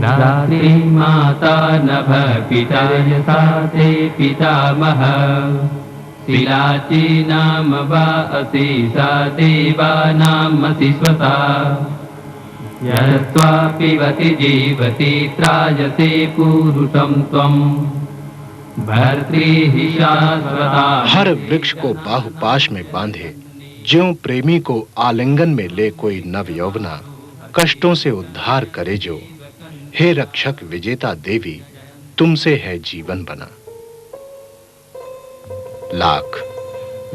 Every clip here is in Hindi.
रात्रि माता नभ पिता यथा ते पितामह शिलाची नाम वा असि सा देवानामसि स्वता यत्वा पिबति जीवति त्रायसे पुरुषं त्वम् भर्तृ शाश्वता। हर वृक्ष को बाहुपाश में बांधे ज्यों प्रेमी को आलिंगन में ले कोई नव यौवना कष्टों से उद्धार करे जो। हे रक्षक विजेता देवी तुमसे है जीवन बना। लाख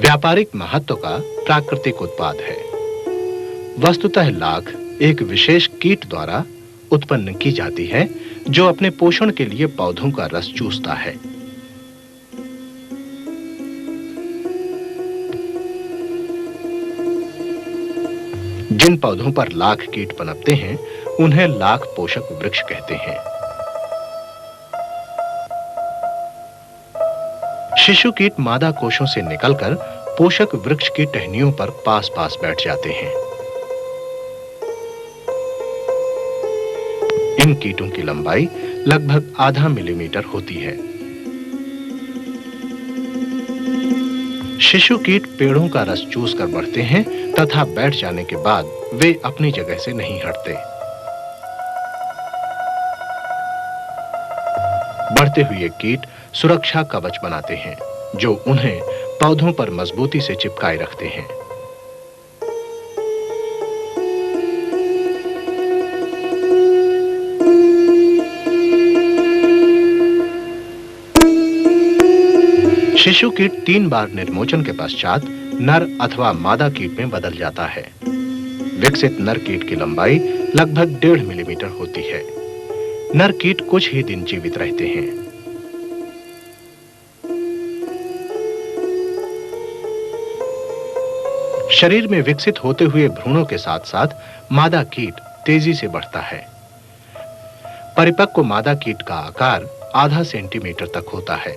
व्यापारिक महत्व का प्राकृतिक उत्पाद है। वस्तुतः लाख एक विशेष कीट द्वारा उत्पन्न की जाती है जो अपने पोषण के लिए पौधों का रस चूसता है। जिन पौधों पर लाख कीट पनपते हैं उन्हें लाख पोषक वृक्ष कहते हैं। शिशु कीट मादा कोशों से निकलकर पोषक वृक्ष की टहनियों पर पास-पास बैठ जाते हैं। इन कीटों की लंबाई लगभग आधा मिलीमीटर होती है। शिशु कीट पेड़ों का रस चूसकर बढ़ते हैं तथा बैठ जाने के बाद वे अपनी जगह से नहीं हटते। बढ़ते हुए कीट सुरक्षा कवच बनाते हैं जो उन्हें पौधों पर मजबूती से चिपकाए रखते हैं। शिशु कीट 3 बार निर्मोचन के पश्चात नर अथवा मादा कीट में बदल जाता है। विकसित नर कीट की लंबाई लगभग 1.5 मिलीमीटर होती है। नर कीट कुछ ही दिन जीवित रहते हैं। शरीर में विकसित होते हुए भ्रूणों के साथ-साथ मादा कीट तेजी से बढ़ता है। परिपक्व मादा कीट का आकार आधा सेंटीमीटर तक होता है।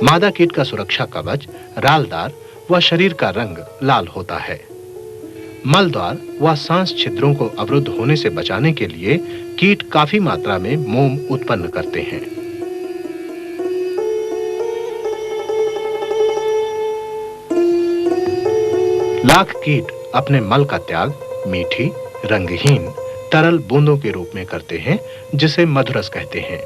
मादा कीट का सुरक्षा कवच रालदार व शरीर का रंग लाल होता है। मलद्वार व सांस छिद्रों को अवरुद्ध होने से बचाने के लिए कीट काफी मात्रा में मोम उत्पन्न करते हैं। लाख कीट अपने मल का त्याग मीठी रंगहीन तरल बूंदों के रूप में करते हैं जिसे मधुरस कहते हैं।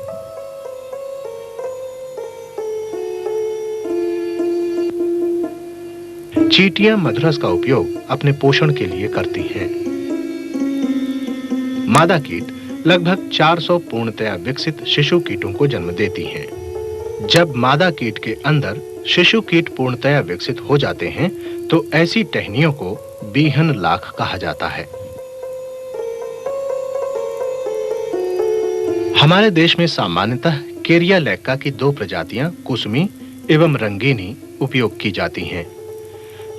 चींटियां मधुरस का उपयोग अपने पोषण के लिए करती हैं। मादा कीट लगभग 400 पूर्णतया विकसित शिशु कीटों को जन्म देती हैं। जब मादा कीट के अंदर शिशु कीट पूर्णतया विकसित हो जाते हैं तो ऐसी टहनियों को बीहन लाख कहा जाता है। हमारे देश में सामान्यतः केरिया लैक्का की 2 प्रजातियां कुसमी एवं रंगीनी उपयोग की जाती हैं।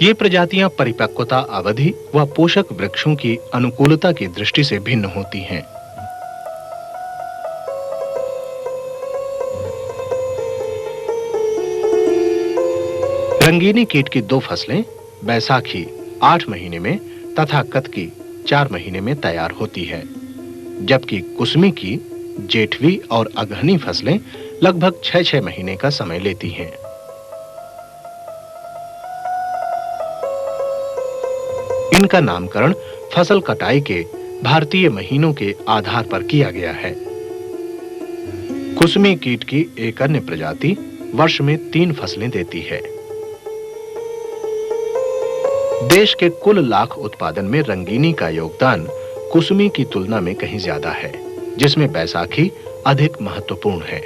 ये प्रजातियां परिपक्वता अवधि व पोषक वृक्षों की अनुकूलता की दृष्टि से भिन्न होती हैं। रंगीनी कीट की 2 फसलें बैसाखी 8 महीने में तथा कतकी 4 महीने में तैयार होती है, जबकि कुसमी की जेठवी और अगहनी फसलें लगभग 6-6 महीने का समय लेती हैं। इनका नामकरण फसल कटाई के भारतीय महीनों के आधार पर किया गया है। कुसमी कीट की एक अन्य प्रजाति वर्ष में 3 फसलें देती है। देश के कुल लाख उत्पादन में रंगीनी का योगदान कुसमी की तुलना में कहीं ज्यादा है, जिसमें बैसाखी अधिक महत्वपूर्ण है।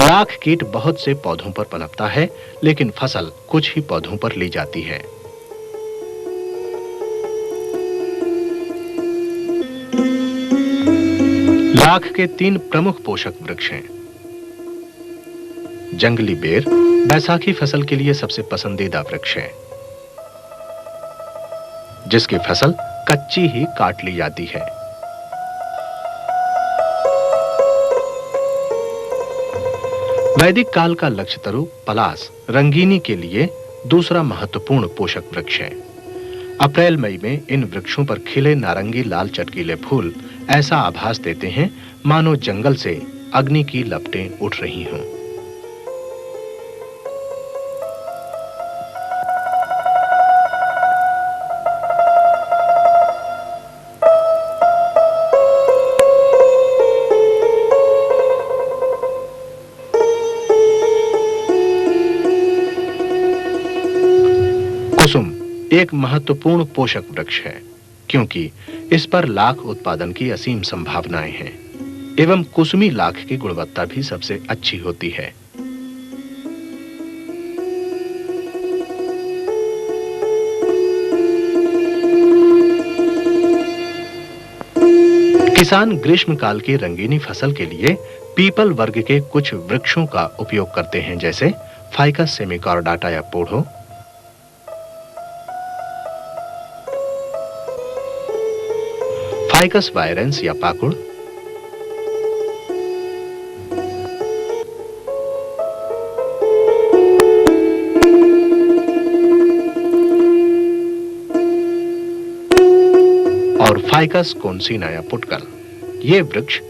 लाख कीट बहुत से पौधों पर पनपता है, लेकिन फसल कुछ ही पौधों पर ली जाती है। लाख के 3 प्रमुख पोषक वृक्ष हैं। जंगली बेर बैसाखी फसल के लिए सबसे पसंदीदा वृक्ष है, जिसकी फसल कच्ची ही काट ली जाती है। वैदिक काल का लक्षतरु पलास रंगीनी के लिए दूसरा महत्वपूर्ण पोषक वृक्ष है। अप्रैल मई में इन वृक्षों पर खिले नारंगी लाल चटकीले फूल ऐसा आभास देते हैं मानो जंगल से अग्नि की लपटें उठ रही हों। कुसुम एक महत्वपूर्ण पोषक वृक्ष है क्योंकि इस पर लाख उत्पादन की असीम संभावनाएं हैं एवं कुसुमी लाख की गुणवत्ता भी सबसे अच्छी होती है। किसान ग्रीष्मकाल की रंगीनी फसल के लिए पीपल वर्ग के कुछ वृक्षों का उपयोग करते हैं, जैसे फाइकस सेमिकॉर्डाटा या पोढ़ो, फाइकस वायरेंस या पाकुड़, और फाइकस कोन्सिना या पुटकल। ये वृक्ष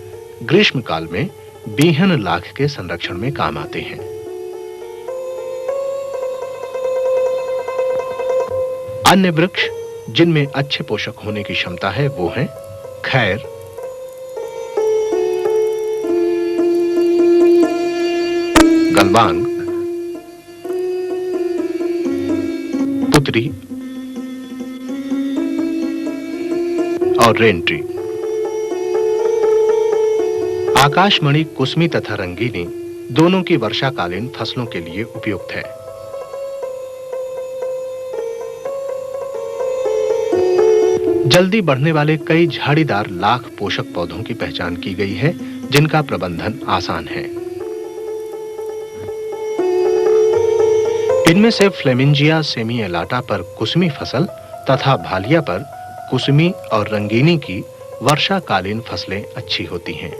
ग्रीष्मकाल में बीहन लाख के संरक्षण में काम आते हैं। अन्य वृक्ष जिनमें अच्छे पोषक होने की क्षमता है वो हैं खैर, गलबांग, पुतरी और रेन ट्री। आकाशमणि कुसमी तथा रंगीनी दोनों की वर्षाकालीन फसलों के लिए उपयुक्त है। जल्दी बढ़ने वाले कई झाड़ीदार लाख पोषक पौधों की पहचान की गई है जिनका प्रबंधन आसान है। इनमें से फ्लेमिंजिया सेमिएलाटा पर कुसमी फसल तथा भालिया पर कुसमी और रंगीनी की वर्षाकालीन फसलें अच्छी होती हैं।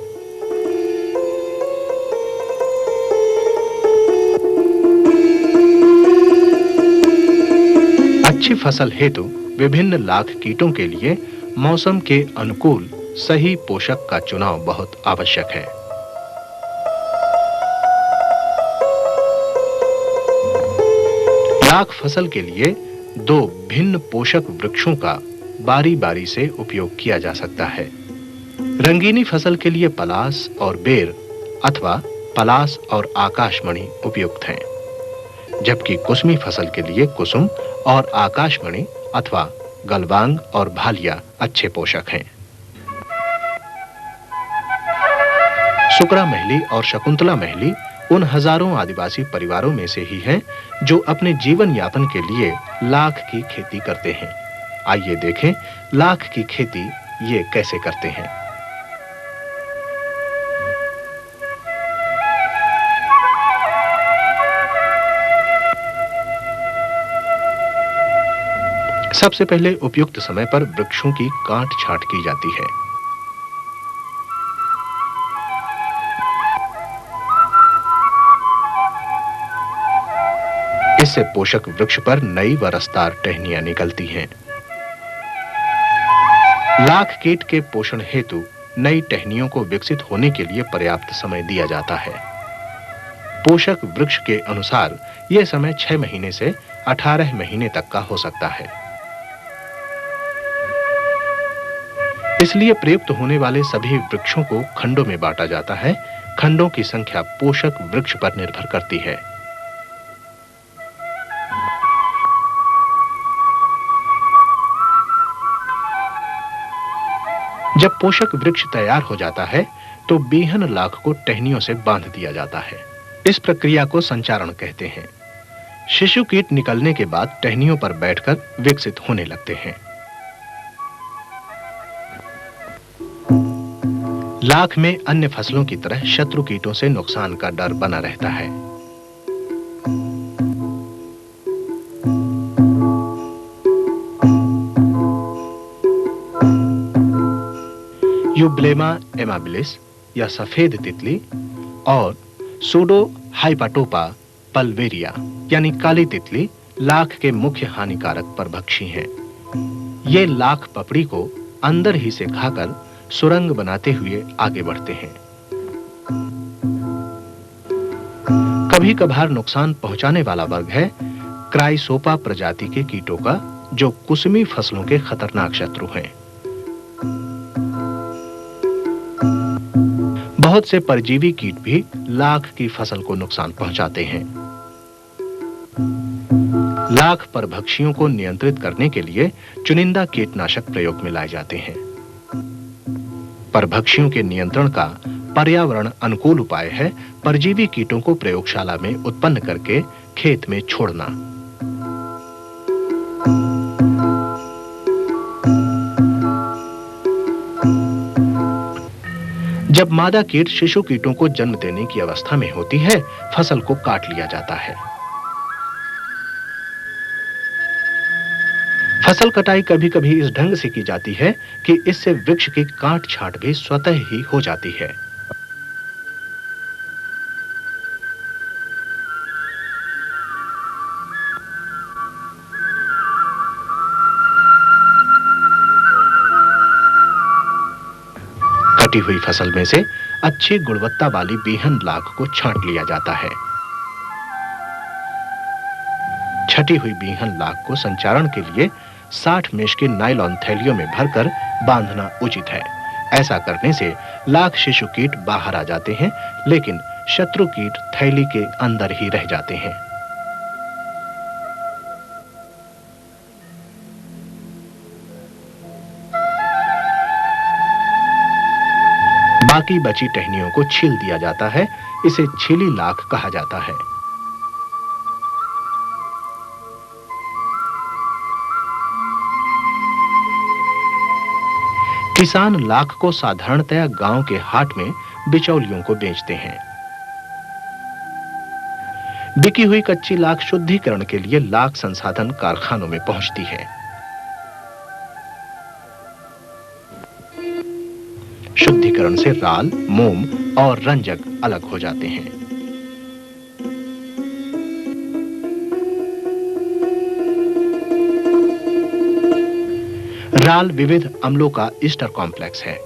अच्छी फसल हेतु विभिन्न लाख कीटों के लिए मौसम के अनुकूल सही पोषक का चुनाव बहुत आवश्यक है। लाख फसल के लिए दो भिन्न पोषक वृक्षों का बारी-बारी से उपयोग किया जा सकता है। रंगीनी फसल के लिए पलास और बेर अथवा पलास और आकाशमणि उपयुक्त हैं, जबकि कुसमी फसल के लिए कुसुम और आकाशमणि अथवा गलबांग और भालिया अच्छे पोषक हैं। सुकरा महली और शकुंतला महली उन हजारों आदिवासी परिवारों में से ही हैं जो अपने जीवन यापन के लिए लाख की खेती करते हैं। आइए देखें लाख की खेती ये कैसे करते हैं। सबसे पहले उपयुक्त समय पर वृक्षों की काट छांट की जाती है। इससे पोषक वृक्ष पर नई व रसदार टहनियां निकलती हैं। लाख कीट के पोषण हेतु नई टहनियों को विकसित होने के लिए पर्याप्त समय दिया जाता है। पोषक वृक्ष के अनुसार यह समय 6 महीने से 18 महीने तक का हो सकता है। इसलिए प्रयुक्त होने वाले सभी वृक्षों को खंडों में बांटा जाता है। खंडों की संख्या पोषक वृक्ष पर निर्भर करती है। जब पोषक वृक्ष तैयार हो जाता है तो बीहन लाख को टहनियों से बांध दिया जाता है। इस प्रक्रिया को संचारण कहते हैं। शिशु कीट निकलने के बाद टहनियों पर बैठकर विकसित होने लगते हैं। लाख में अन्य फसलों की तरह शत्रु कीटों से नुकसान का डर बना रहता है। यूब्लेमा एमाबिलिस या सफेद तितली और सूडो हाइपाटोपा पल्वेरिया यानी काली तितली लाख के मुख्य हानिकारक परभक्षी हैं। ये लाख पपड़ी को अंदर ही से खाकर सुरंग बनाते हुए आगे बढ़ते हैं। कभी कभार नुकसान पहुंचाने वाला वर्ग है क्राइसोपा प्रजाति के कीटों का, जो कुसमी फसलों के खतरनाक शत्रु हैं। बहुत से परजीवी कीट भी लाख की फसल को नुकसान पहुंचाते हैं। लाख परभक्षियों को नियंत्रित करने के लिए चुनिंदा कीटनाशक प्रयोग में लाए जाते हैं। परभक्षियों के नियंत्रण का पर्यावरण अनुकूल उपाय है परजीवी कीटों को प्रयोगशाला में उत्पन्न करके खेत में छोड़ना। जब मादा कीट शिशु कीटों को जन्म देने की अवस्था में होती है, फसल को काट लिया जाता है। फसल कटाई कभी-कभी इस ढंग से की जाती है कि इससे वृक्ष की काट छांट भी स्वतः ही हो जाती है। कटी हुई फसल में से अच्छी गुणवत्ता वाली बीहन लाख को छांट लिया जाता है। छटी हुई बीहन लाख को संचारण के लिए 60 मेष की नायलॉन थैलियों में भरकर बांधना उचित है। ऐसा करने से लाख शिशु कीट बाहर आ जाते हैं, लेकिन शत्रु कीट थैली के अंदर ही रह जाते हैं। बाकी बची टहनियों को छील दिया जाता है। इसे छीली लाख कहा जाता है। किसान लाख को साधारणतया गांव के हाट में बिचौलियों को बेचते हैं। बिकी हुई कच्ची लाख शुद्धिकरण के लिए लाख संसाधन कारखानों में पहुंचती है। शुद्धिकरण से राल, मोम और रंजक अलग हो जाते हैं। राल विविध अम्लों का ईस्टर कॉम्प्लेक्स है।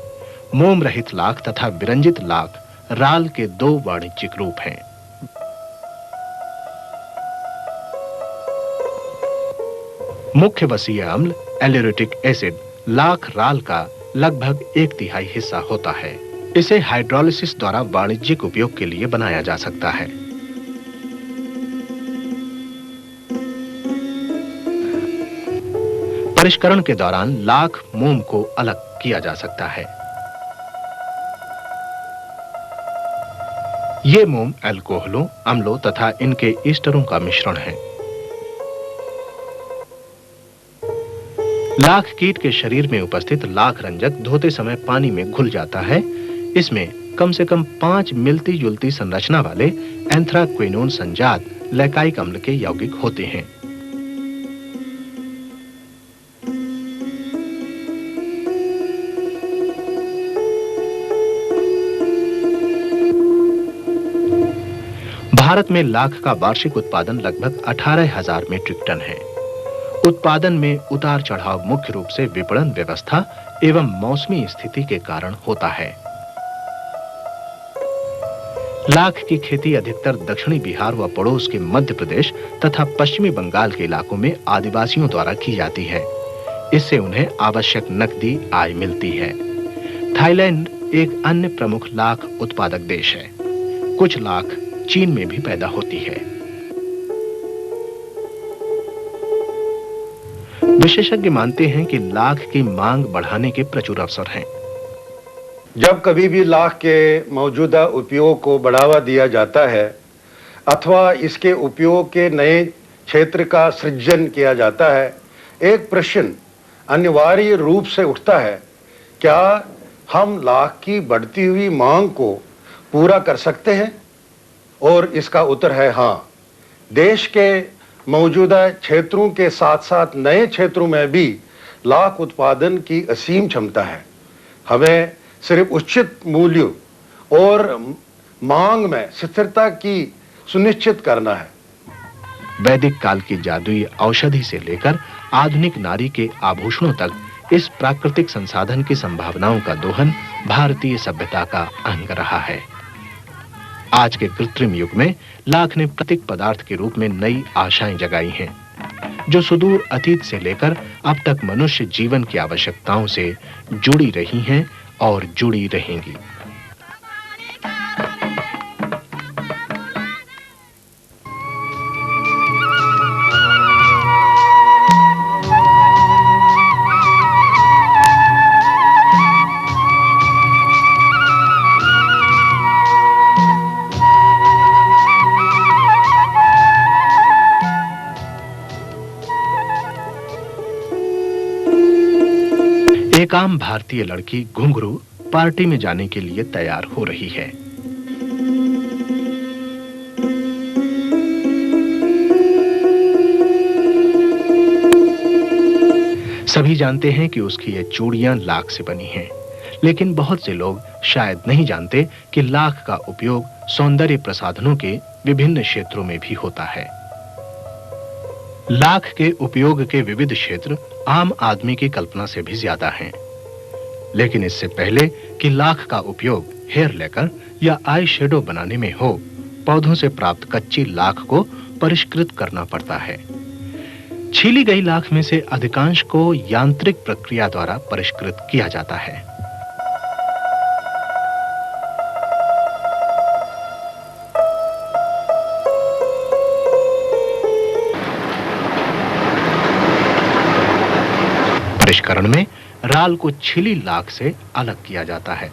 मोम रहित लाख तथा विरंजित लाख राल के दो वाणिज्यिक रूप हैं। मुख्य वसीय अम्ल एलियोरेटिक एसिड लाख राल का लगभग 1/3 हिस्सा होता है। इसे हाइड्रोलिसिस द्वारा वाणिज्यिक उपयोग के लिए बनाया जा सकता है। परिष्करण के दौरान लाख मोम को अलग किया जा सकता है। ये मोम अल्कोहलों, अम्लों तथा इनके ईस्टरों का मिश्रण है। लाख कीट के शरीर में उपस्थित लाख रंजक धोते समय पानी में घुल जाता है। इसमें कम से कम 5 मिलती जुलती संरचना वाले एंथ्राक्विनोन संजात लैकाइक अम्ल के यौगिक होते हैं। भारत में लाख का वार्षिक उत्पादन लगभग 18,000 मीट्रिक टन है। उत्पादन में उतार चढ़ाव मुख्य रूप से विपणन व्यवस्था एवं मौसमी स्थिति के कारण होता है। लाख की खेती अधिकतर दक्षिणी बिहार व पड़ोस के मध्य प्रदेश तथा पश्चिमी बंगाल के इलाकों में आदिवासियों द्वारा की जाती है। इससे उन्हें आवश्यक नकदी आय मिलती है। थाईलैंड एक अन्य प्रमुख लाख उत्पादक देश है। कुछ लाख चीन में भी पैदा होती है। विशेषज्ञ मानते हैं कि लाख की मांग बढ़ाने के प्रचुर अवसर हैं। जब कभी भी लाख के मौजूदा उपयोग को बढ़ावा दिया जाता है अथवा इसके उपयोग के नए क्षेत्र का सृजन किया जाता है, एक प्रश्न अनिवार्य रूप से उठता है, क्या हम लाख की बढ़ती हुई मांग को पूरा कर सकते हैं? और इसका उत्तर है हाँ। देश के मौजूदा क्षेत्रों के साथ साथ नए क्षेत्रों में भी लाख उत्पादन की असीम क्षमता है। हमें सिर्फ उचित मूल्य और मांग में स्थिरता की सुनिश्चित करना है। वैदिक काल की जादुई औषधि से लेकर आधुनिक नारी के आभूषणों तक इस प्राकृतिक संसाधन की संभावनाओं का दोहन भारतीय सभ्यता का अंग रहा है। आज के कृत्रिम युग में लाख ने प्रतीक पदार्थ के रूप में नई आशाएं जगाई हैं, जो सुदूर अतीत से लेकर अब तक मनुष्य जीवन की आवश्यकताओं से जुड़ी रही हैं और जुड़ी रहेंगी। एक आम भारतीय लड़की घुंघरू पार्टी में जाने के लिए तैयार हो रही है। सभी जानते हैं कि उसकी ये चूड़ियां लाख से बनी हैं, लेकिन बहुत से लोग शायद नहीं जानते कि लाख का उपयोग सौंदर्य प्रसाधनों के विभिन्न क्षेत्रों में भी होता है। लाख के उपयोग के विविध क्षेत्र आम आदमी की कल्पना से भी ज्यादा हैं। लेकिन इससे पहले कि लाख का उपयोग हेयर लेकर या आई शेडो बनाने में हो, पौधों से प्राप्त कच्ची लाख को परिष्कृत करना पड़ता है। छीली गई लाख में से अधिकांश को यांत्रिक प्रक्रिया द्वारा परिष्कृत किया जाता है। परिष्करण में राल को छिली लाख से अलग किया जाता है।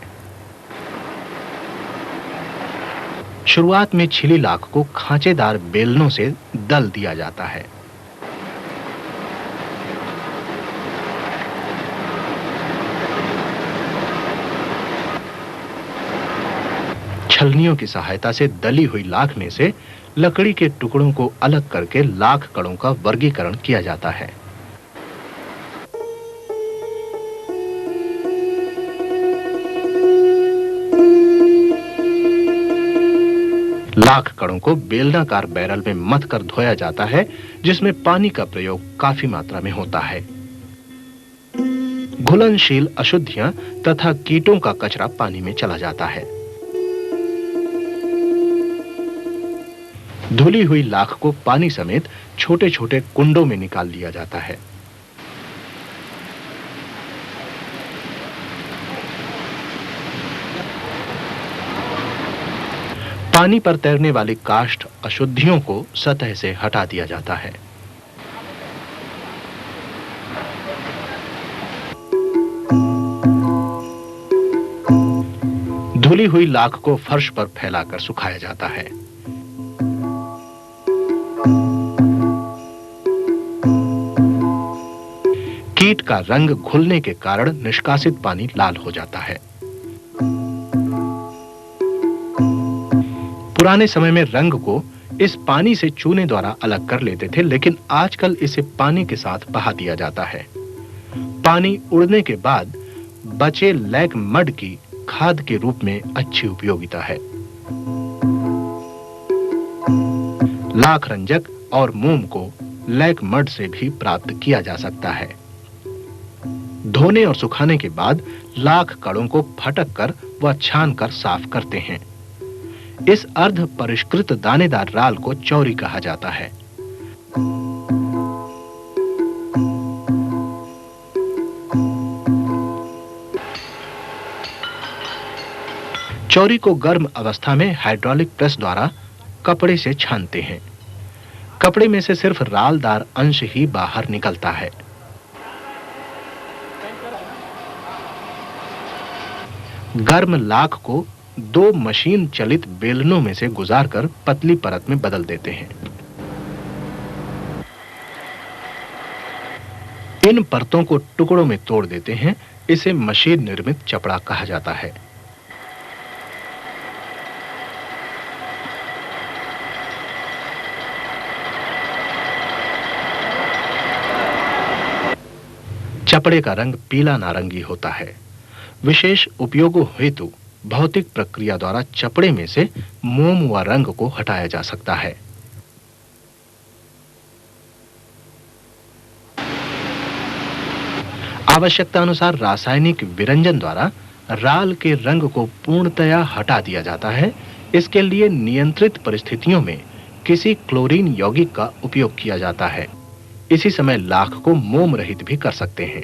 शुरुआत में छिली लाख को खांचेदार बेलनों से दल दिया जाता है। छलनियों की सहायता से दली हुई लाख में से लकड़ी के टुकड़ों को अलग करके लाख कणों का वर्गीकरण किया जाता है। लाख कणों को बेलनाकार बैरल में मथ कर धोया जाता है, जिसमें पानी का प्रयोग काफी मात्रा में होता है। घुलनशील अशुद्धियां तथा कीटों का कचरा पानी में चला जाता है। धुली हुई लाख को पानी समेत छोटे-छोटे कुंडों में निकाल लिया जाता है। पानी पर तैरने वाली काष्ठ अशुद्धियों को सतह से हटा दिया जाता है। धुली हुई लाख को फर्श पर फैलाकर सुखाया जाता है। कीट का रंग घुलने के कारण निष्कासित पानी लाल हो जाता है। पुराने समय में रंग को इस पानी से चूने द्वारा अलग कर लेते थे, लेकिन आजकल इसे पानी के साथ बहा दिया जाता है। पानी उड़ने के बाद बचे लैक मड की खाद के रूप में अच्छी उपयोगिता है। लाख रंजक और मोम को लैक मड से भी प्राप्त किया जा सकता है। धोने और सुखाने के बाद लाख कणों को फटक कर व छान कर साफ करते हैं। इस अर्ध परिष्कृत दानेदार राल को चौरी कहा जाता है। चौरी को गर्म अवस्था में हाइड्रोलिक प्रेस द्वारा कपड़े से छानते हैं। कपड़े में से सिर्फ रालदार अंश ही बाहर निकलता है। गर्म लाख को 2 मशीन चलित बेलनों में से गुजारकर पतली परत में बदल देते हैं। इन परतों को टुकड़ों में तोड़ देते हैं। इसे मशीन निर्मित चपड़ा कहा जाता है। चपड़े का रंग पीला नारंगी होता है। विशेष उपयोगों हेतु भौतिक प्रक्रिया द्वारा चपड़े में से मोम व रंग को हटाया जा सकता है। आवश्यकता अनुसार रासायनिक विरंजन द्वारा राल के रंग को पूर्णतया हटा दिया जाता है। इसके लिए नियंत्रित परिस्थितियों में किसी क्लोरीन यौगिक का उपयोग किया जाता है। इसी समय लाख को मोम रहित भी कर सकते हैं।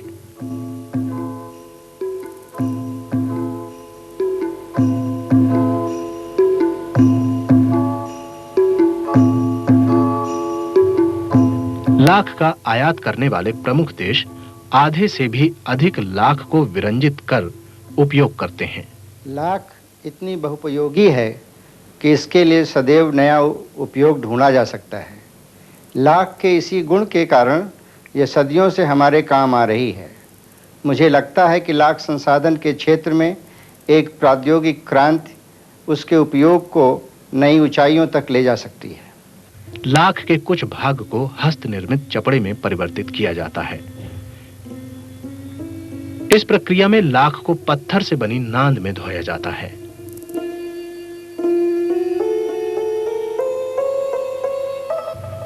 लाख का आयात करने वाले प्रमुख देश आधे से भी अधिक लाख को विरंजित कर उपयोग करते हैं। लाख इतनी बहुपयोगी है कि इसके लिए सदैव नया उपयोग ढूंढा जा सकता है। लाख के इसी गुण के कारण यह सदियों से हमारे काम आ रही है। मुझे लगता है कि लाख संसाधन के क्षेत्र में एक प्रौद्योगिक क्रांति उसके उपयोग को नई ऊंचाइयों तक ले जा सकती है। लाख के कुछ भाग को हस्त निर्मित चपड़े में परिवर्तित किया जाता है। इस प्रक्रिया में लाख को पत्थर से बनी नांद में धोया जाता है।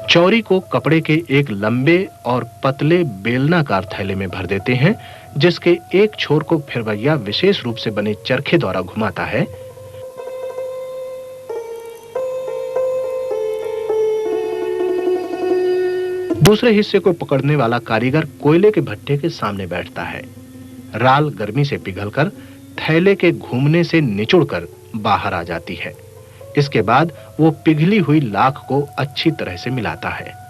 चौरी को कपड़े के एक लंबे और पतले बेलनाकार थैले में भर देते हैं, जिसके एक छोर को फिरवैया विशेष रूप से बने चरखे द्वारा घुमाता है। दूसरे हिस्से को पकड़ने वाला कारीगर कोयले के भट्टे के सामने बैठता है। राल गर्मी से पिघलकर थैले के घूमने से निचुड़कर बाहर आ जाती है। इसके बाद वो पिघली हुई लाख को अच्छी तरह से मिलाता है।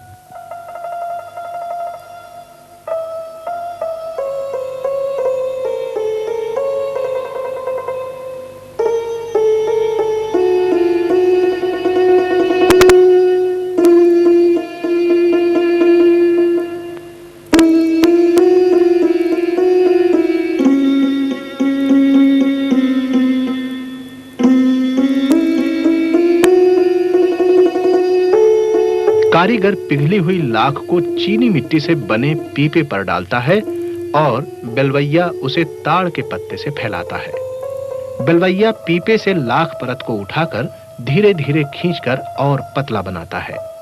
कारीगर पिघली हुई लाख को चीनी मिट्टी से बने पीपे पर डालता है और बेलवैया उसे ताड़ के पत्ते से फैलाता है। बेलवैया पीपे से लाख परत को उठाकर धीरे-धीरे खींचकर और पतला बनाता है।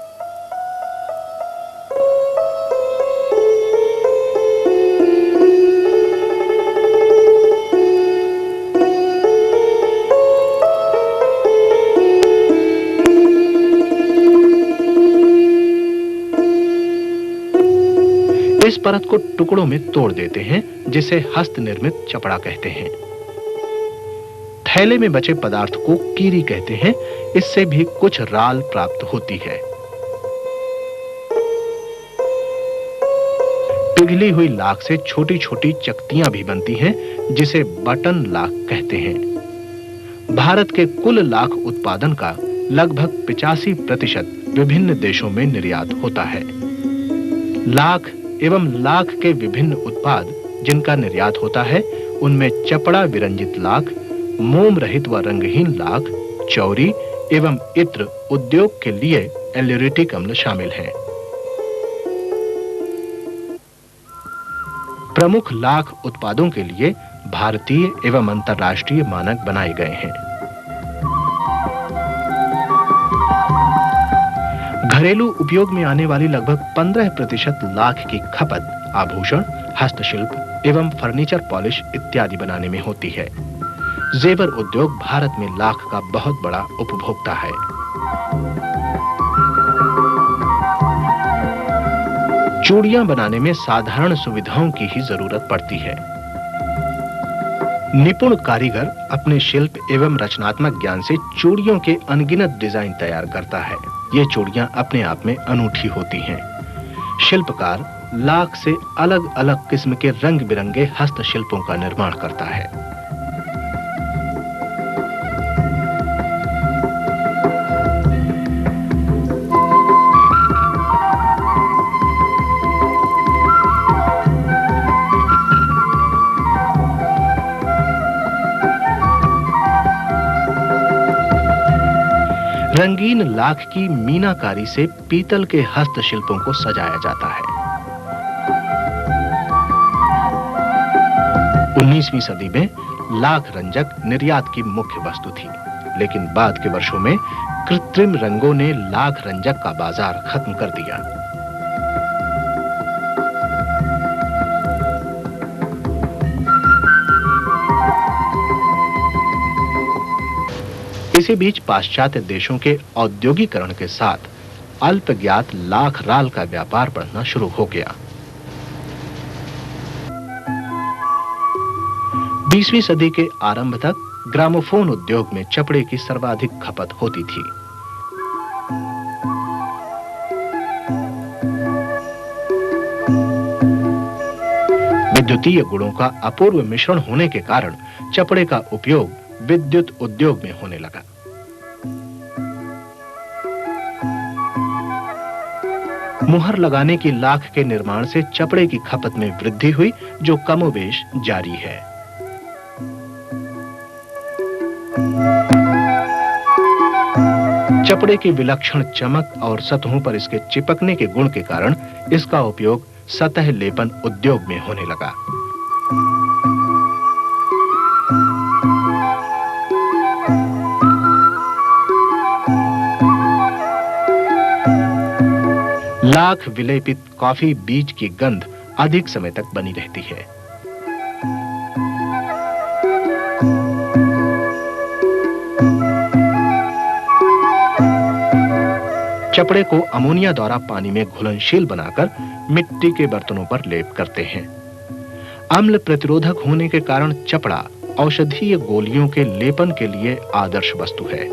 इस परत को टुकड़ों में तोड़ देते हैं, जिसे हस्त निर्मित चपड़ा कहते हैं। थैले में बचे पदार्थ को कीरी कहते हैं। इससे भी कुछ राल प्राप्त होती है। पिघली हुई लाख से छोटी-छोटी चकतियां भी बनती हैं, जिसे बटन लाख कहते हैं। भारत के कुल लाख उत्पादन का लगभग 85% विभिन्न देशों में निर्यात होता है। लाख एवं लाख के विभिन्न उत्पाद जिनका निर्यात होता है, उनमें चपड़ा विरंजित लाख, मोम रहित व रंगहीन लाख, चौरी एवं इत्र उद्योग के लिए एल्यूरेटिक अम्ल शामिल हैं। प्रमुख लाख उत्पादों के लिए भारतीय एवं अंतर्राष्ट्रीय मानक बनाए गए हैं। घरेलू उपयोग में आने वाली लगभग 15% लाख की खपत आभूषण, हस्तशिल्प एवं फर्नीचर पॉलिश इत्यादि बनाने में होती है। जेवर उद्योग भारत में लाख का बहुत बड़ा उपभोक्ता है। चूड़ियां बनाने में साधारण सुविधाओं की ही जरूरत पड़ती है। निपुण कारीगर अपने शिल्प एवं रचनात्मक ज्ञान से चूड़ियों के अनगिनत डिजाइन तैयार करता है। ये चूड़ियां अपने आप में अनूठी होती हैं। शिल्पकार लाख से अलग-अलग किस्म के रंग-बिरंगे हस्तशिल्पों का निर्माण करता है। रंगीन लाख की मीनाकारी से पीतल के हस्तशिल्पों को सजाया जाता है। 19वीं सदी में लाख रंजक निर्यात की मुख्य वस्तु थी, लेकिन बाद के वर्षों में कृत्रिम रंगों ने लाख रंजक का बाजार खत्म कर दिया। इसी बीच पाश्चात्य देशों के औद्योगिकरण के साथ अल्पज्ञात लाख राल का व्यापार बढ़ना शुरू हो गया। 20वीं सदी के आरंभ तक ग्रामोफोन उद्योग में चपड़े की सर्वाधिक खपत होती थी। विद्युतीय गुणों का अपूर्व मिश्रण होने के कारण चपड़े का उपयोग विद्युत उद्योग में होने लगा। मुहर लगाने की लाख के निर्माण से चपड़े की खपत में वृद्धि हुई, जो कमोबेश जारी है। चपड़े की विलक्षण चमक और सतहों पर इसके चिपकने के गुण के कारण इसका उपयोग सतह लेपन उद्योग में होने लगा। लाख विलेपित कॉफी बीज की गंध अधिक समय तक बनी रहती है। चपड़े को अमोनिया द्वारा पानी में घुलनशील बनाकर मिट्टी के बर्तनों पर लेप करते हैं। अम्ल प्रतिरोधक होने के कारण चपड़ा औषधीय गोलियों के लेपन के लिए आदर्श वस्तु है।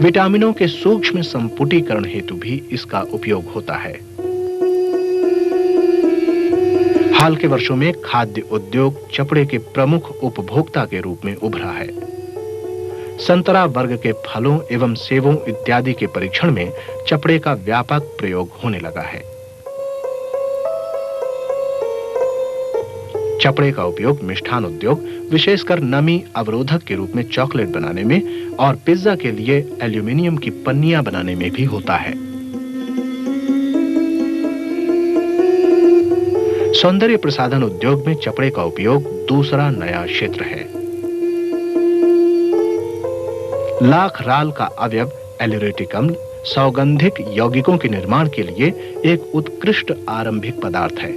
विटामिनों के सूक्ष्म संपुटीकरण हेतु भी इसका उपयोग होता है। हाल के वर्षों में खाद्य उद्योग चपड़े के प्रमुख उपभोक्ता के रूप में उभरा है। संतरा वर्ग के फलों एवं सेवों इत्यादि के परीक्षण में चपड़े का व्यापक प्रयोग होने लगा है। चपड़े का उपयोग मिष्ठान उद्योग, विशेषकर नमी अवरोधक के रूप में चॉकलेट बनाने में और पिज्जा के लिए एल्यूमिनियम की पन्नियां बनाने में भी होता है। सौंदर्य प्रसाधन उद्योग में चपड़े का उपयोग दूसरा नया क्षेत्र है। लाख राल का अवयव एल्यूरेटिक अम्ल सौगंधिक यौगिकों के निर्माण के लिए एक उत्कृष्ट आरंभिक पदार्थ है।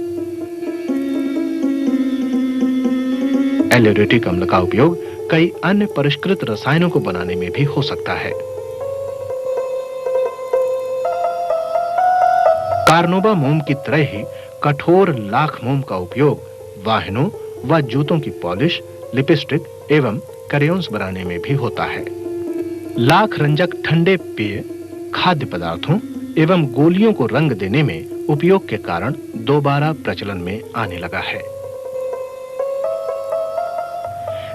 एल्यूरेटिक अम्ल का उपयोग कई अन्य परिष्कृत रसायनों को बनाने में भी हो सकता है। कार्नोबा मोम की तरह ही कठोर लाख मोम का उपयोग वाहनों व जूतों की पॉलिश, लिपस्टिक एवं क्रेयॉन्स बनाने में भी होता है। लाख रंजक ठंडे पेय, खाद्य पदार्थों एवं गोलियों को रंग देने में उपयोग के कारण दोबारा प्रचलन में आने लगा है।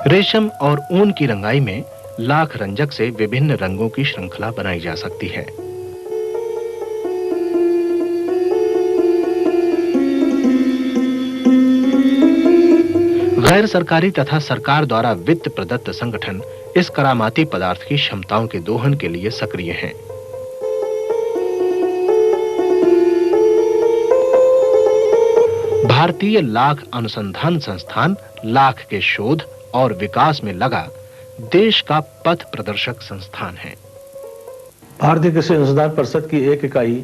रेशम और ऊन की रंगाई में लाख रंजक से विभिन्न रंगों की श्रृंखला बनाई जा सकती है। गैर सरकारी तथा सरकार द्वारा वित्त प्रदत्त संगठन इस करामाती पदार्थ की क्षमताओं के दोहन के लिए सक्रिय हैं। भारतीय लाख अनुसंधान संस्थान लाख के शोध और विकास में लगा देश का पथ प्रदर्शक संस्थान है। भारतीय कृषि अनुसंधान परिषद की एक इकाई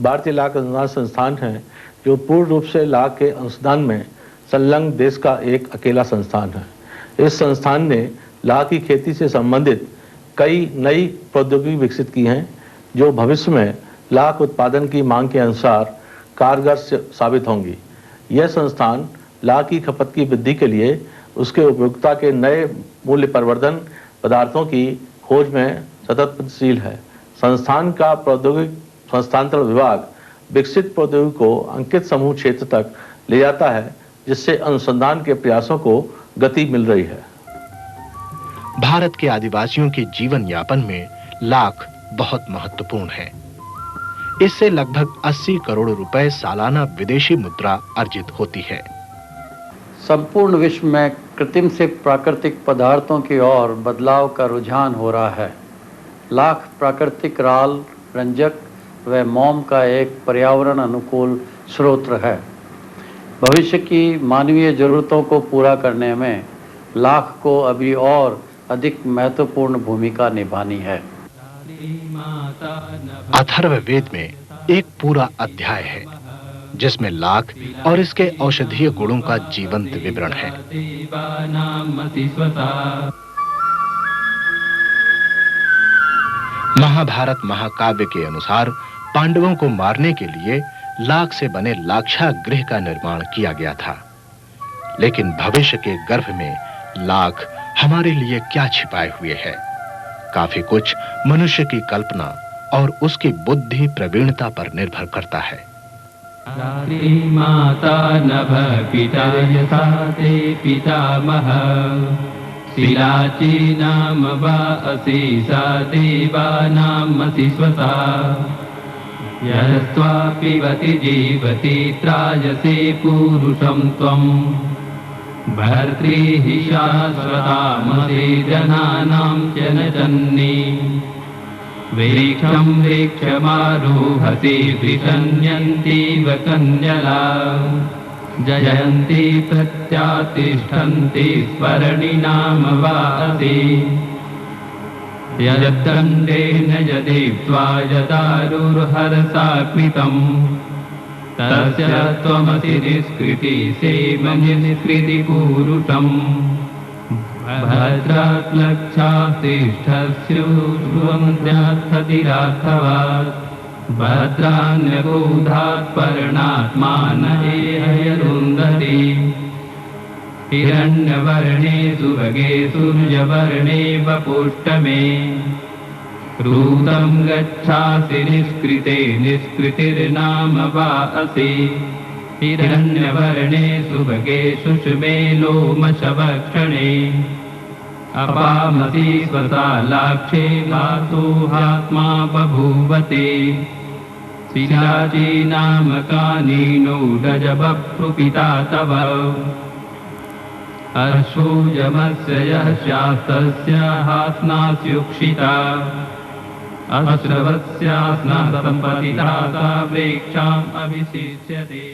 भारतीय लाख अनुसंधान संस्थान है, जो पूर्ण रूप से लाख के अनुसंधान में संलग्न देश का एक अकेला संस्थान है। इस संस्थान ने लाख की खेती से संबंधित कई नई प्रौद्योगिकी विकसित की हैं, जो भविष्य में लाख उत्पादन की मांग के अनुसार कारगर साबित होंगी। यह संस्थान लाख की खपत की वृद्धि के लिए उसके उपयोगिता के नए मूल्य प्रवर्धन पदार्थों की खोज में सतत प्रगतिशील है। संस्थान का प्रौद्योगिक हस्तांतरण विभाग विकसित प्रौद्योगिकी को अंकित समूह क्षेत्र तक ले जाता है, जिससे अनुसंधान के प्रयासों को गति मिल रही है। भारत के आदिवासियों के जीवन यापन में लाख बहुत महत्वपूर्ण है। इससे लगभग 80 करोड़ रुपए सालाना विदेशी मुद्रा अर्जित होती है। संपूर्ण विश्व में कृत्रिम से प्राकृतिक पदार्थों की ओर बदलाव का रुझान हो रहा है। लाख प्राकृतिक राल, रंजक व मोम का एक पर्यावरण अनुकूल स्रोत है। भविष्य की मानवीय जरूरतों को पूरा करने में लाख को अभी और अधिक महत्वपूर्ण भूमिका निभानी है। अथर्व वेद में एक पूरा अध्याय है जिसमें लाख और इसके औषधीय गुणों का जीवंत विवरण है। महाभारत महाकाव्य के अनुसार पांडवों को मारने के लिए लाख से बने लाक्षागृह का निर्माण किया गया था। लेकिन भविष्य के गर्भ में लाख हमारे लिए क्या छिपाए हुए है? काफी कुछ मनुष्य की कल्पना और उसकी बुद्धि प्रवीणता पर निर्भर करता है। माता नभ पिता यथा ते पितामह शिलाची नाम वा असि सा देवानामसि स्वसा यस्त्वा पिबति जीवति त्रायसे पूरुषं त्वं भर्तृः शाश्वतामसि जनानां च न जन्नि वृक्षं वृक्षमारोहसि विषण्यन्तीव कन्यला जयन्ति प्रत्यातिष्ठन्ति स्वर्णिनाम वासि यद्दण्डेन यदीप्त्वा यदारुर्हरसा कृतं तस्य त्वमसि निष्कृति सेमनि निष्कृति पूरुषम् भद्रात् लक्षातिष्ठस्युर्वन्द्यात्थतिरार्थवात् भद्रान्यगोधात् पर्णात्मान एहयरुन्धति हिरण्यवर्णे सुभगे सूर्यवर्णे वपुष्टमे रूतं गच्छासि निष्कृते निष्कृतिर्नाम वासि हिरण्यवर्णे सुभगे सुषुमे लोमशवक्षणे अपामसि स्वसा लाक्षे वासोहात्मा बभूवते शिलाजी नाम कानीनो रजबभ्रुपिता तव अश्वोजमस्य यः शास्तस्य हास्नास्युक्षिता अश्रवस्यास्ना सम्पतिता सा वृक्षाम् अभिषिच्यते।